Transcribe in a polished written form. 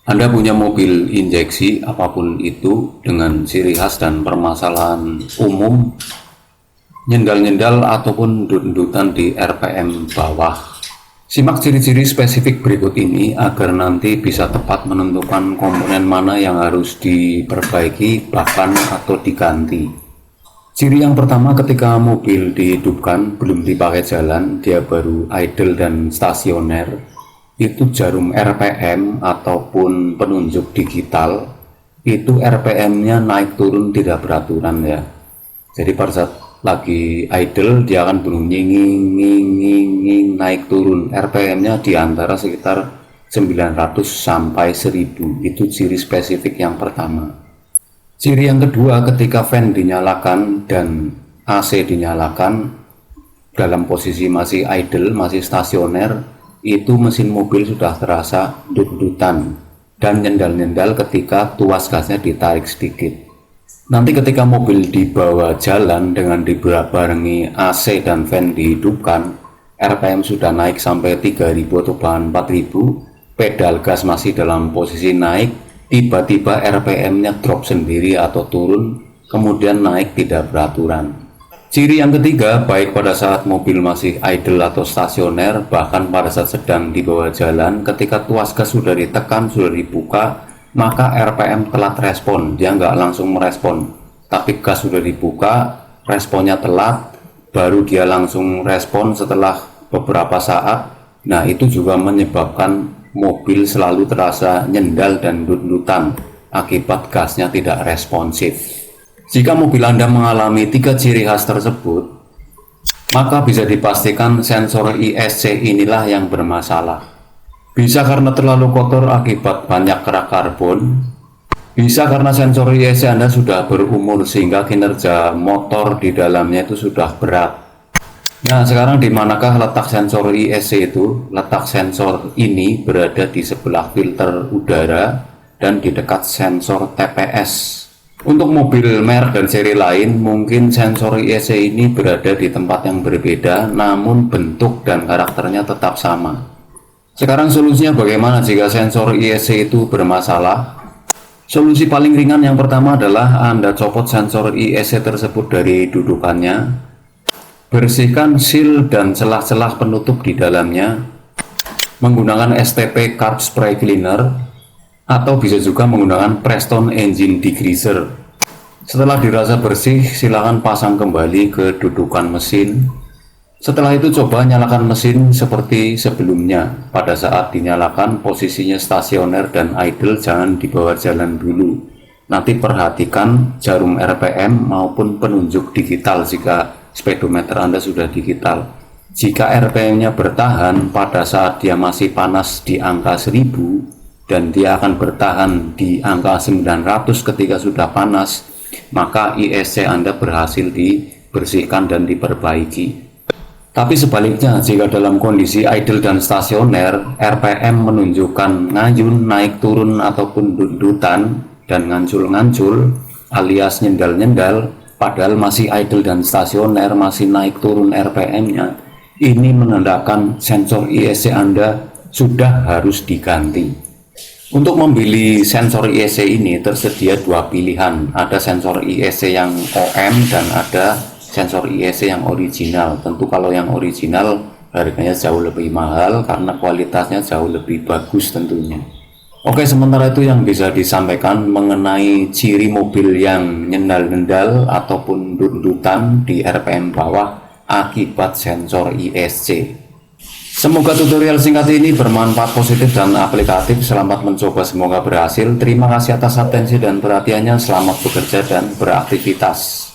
Anda punya mobil injeksi apapun itu dengan ciri khas dan permasalahan umum, nyendal-nyendal ataupun dut-dutan di RPM bawah. Simak ciri-ciri spesifik berikut ini agar nanti bisa tepat menentukan komponen mana yang harus diperbaiki bahkan atau diganti. Ciri yang pertama, ketika mobil dihidupkan belum dipakai jalan, dia baru idle dan stasioner, itu jarum RPM ataupun penunjuk digital itu RPM-nya naik turun tidak beraturan ya. Jadi pada saat lagi idle dia akan bunyi nging naik turun, RPM-nya di antara sekitar 900 sampai 1000. Itu ciri spesifik yang pertama. Ciri yang kedua, ketika fan dinyalakan dan AC dinyalakan dalam posisi masih idle, masih stasioner, itu mesin mobil sudah terasa dut-dutan dan nyendal-nyendal ketika tuas gasnya ditarik sedikit. Nanti ketika mobil dibawa jalan dengan dibarengi AC dan fan dihidupkan, RPM sudah naik sampai 3000 atau bahkan 4000, pedal gas masih dalam posisi naik, tiba-tiba RPM-nya drop sendiri atau turun, kemudian naik tidak beraturan. Ciri yang ketiga, baik pada saat mobil masih idle atau stasioner, bahkan pada saat sedang dibawa jalan, ketika tuas gas sudah ditekan, sudah dibuka, maka RPM telat respon. Dia nggak langsung merespon, tapi gas sudah dibuka, responnya telat, baru dia langsung respon setelah beberapa saat. Nah, itu juga menyebabkan mobil selalu terasa nyendal dan dut-dutan akibat gasnya tidak responsif. Jika mobil Anda mengalami 3 ciri khas tersebut, maka bisa dipastikan sensor ISC inilah yang bermasalah. Bisa karena terlalu kotor akibat banyak kerak karbon, bisa karena sensor ISC Anda sudah berumur sehingga kinerja motor di dalamnya itu sudah berat. Nah, sekarang di manakah letak sensor ISC itu? Letak sensor ini berada di sebelah filter udara dan di dekat sensor TPS. Untuk mobil merek dan seri lain, mungkin sensor ISC ini berada di tempat yang berbeda, namun bentuk dan karakternya tetap sama. Sekarang solusinya bagaimana jika sensor ISC itu bermasalah? Solusi paling ringan yang pertama adalah Anda copot sensor ISC tersebut dari dudukannya, bersihkan seal dan celah-celah penutup di dalamnya menggunakan STP Carb Spray Cleaner, atau bisa juga menggunakan Preston Engine Degreaser. Setelah dirasa bersih, silakan pasang kembali ke dudukan mesin. Setelah itu coba nyalakan mesin seperti sebelumnya. Pada saat dinyalakan, posisinya stasioner dan idle, jangan dibawa jalan dulu. Nanti perhatikan jarum RPM maupun penunjuk digital jika speedometer Anda sudah digital. Jika RPM-nya bertahan pada saat dia masih panas di angka 1000 dan dia akan bertahan di angka 900 ketika sudah panas, maka ISC Anda berhasil dibersihkan dan diperbaiki. Tapi sebaliknya, jika dalam kondisi idle dan stasioner, RPM menunjukkan ngayun, naik turun ataupun dut-dutan dan ngancul-ngancul alias nyendal-nyendal, padahal masih idle dan stasioner, masih naik turun RPM-nya, ini menandakan sensor ISC Anda sudah harus diganti. Untuk membeli sensor ISC ini tersedia dua pilihan, ada sensor ISC yang OM dan ada sensor ISC yang original. Tentu kalau yang original harganya jauh lebih mahal karena kualitasnya jauh lebih bagus tentunya. Oke, sementara itu yang bisa disampaikan mengenai ciri mobil yang nyendal-nyendal ataupun dut-dutan di RPM bawah akibat sensor ISC. Semoga tutorial singkat ini bermanfaat positif dan aplikatif. Selamat mencoba, semoga berhasil. Terima kasih atas atensi dan perhatiannya. Selamat bekerja dan beraktivitas.